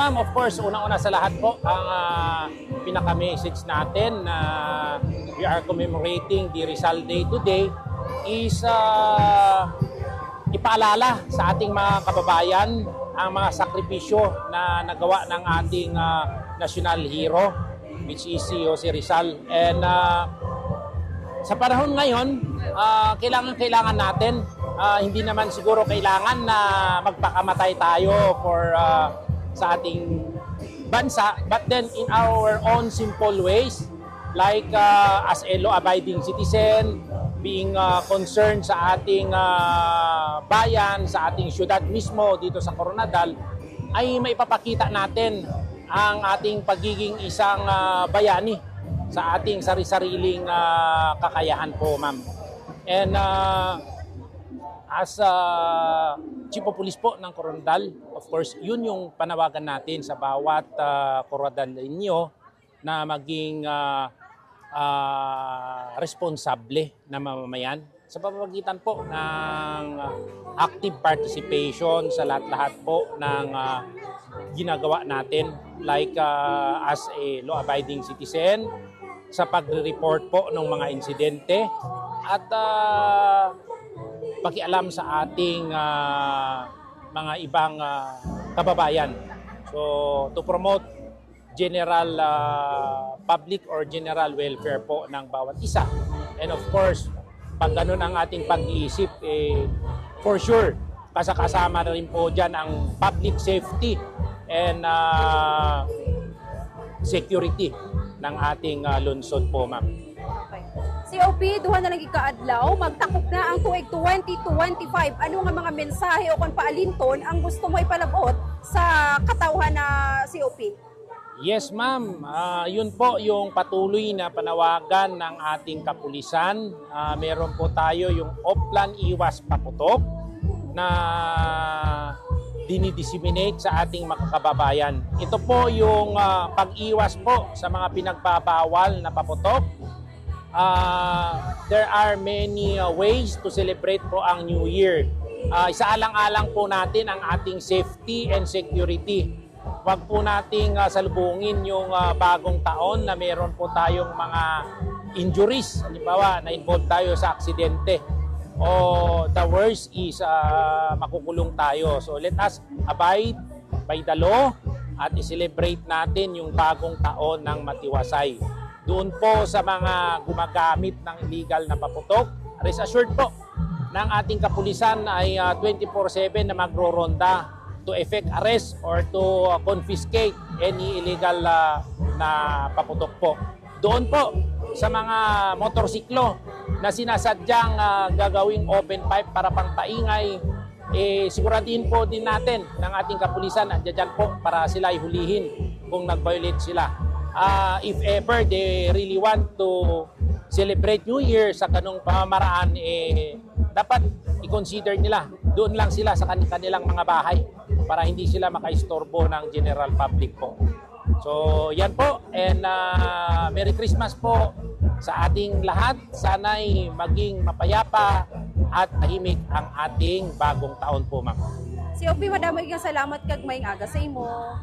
ma'am, of course, unang-una sa lahat po, ang pinaka-message natin na we are commemorating the Rizal Day today is ipaalala sa ating mga kababayan ang mga sakripisyo na nagawa ng ating national hero, which is si Jose Rizal. And sa panahon ngayon, kailangan natin, hindi naman siguro kailangan na magpakamatay tayo for sa ating bansa, but then in our own simple ways, like as a law-abiding citizen, being concerned sa ating bayan, sa ating syudad mismo dito sa Coronadal, ay maipapakita natin ang ating pagiging isang bayani sa ating sari-sariling kakayahan po, ma'am. And as Chief of Police po ng Coronadal, of course, yun yung panawagan natin sa bawat Coronadalenyo na maging responsable na mamamayan sa pamamagitan po ng active participation sa lahat-lahat po ng ginagawa natin, like as a law-abiding citizen, sa pagre-report po ng mga insidente at pakialam sa ating mga ibang kababayan. So to promote general public or general welfare po ng bawat isa. And of course, pag ganun ang ating pag-iisip, for sure, kasama na rin po dyan ang public safety and security ng ating lungsod po, ma'am. COP, duha na lang ikaadlaw, magtakop na ang tuig 2025. Ano nga mga mensahe o kung paalinton ang gusto mo ipalabot sa katawhan na COP? Yes, ma'am. Yun po yung patuloy na panawagan ng ating kapulisan. Meron po tayo yung Oplan Iwas Paputok na dinidisseminate sa ating mga kababayan. Ito po yung pag-iwas po sa mga pinagbabawal na paputok. There are many ways to celebrate po ang New Year. Isaalang-alang po natin ang ating safety and security. Huwag po nating salubungin yung bagong taon na meron po tayong mga injuries. Halimbawa, na-involve tayo sa aksidente. O the worst is makukulong tayo. So let us abide by the law at i-celebrate natin yung bagong taon ng matiwasay. Doon po sa mga gumagamit ng illegal na paputok, rest assured po ng ating kapulisan ay 24/7 na magro-ronda to effect arrest or to confiscate any illegal na paputok po. Doon po sa mga motorsiklo na sinasadyang gagawing open pipe para pangpaingay, siguraduhin po din natin ng ating kapulisan nandiyan po para sila ihulihin kung nag-violate sila. If ever they really want to celebrate New Year sa ganung pamamaraan, dapat i-consider nila. Doon lang sila sa kanilang mga bahay para hindi sila makaistorbo ng general public po. So yan po, and Merry Christmas po sa ating lahat. Sana'y maging mapayapa at tahimik ang ating bagong taon po, ma'am. COP, madamay kang salamat kag maing aga sa imo.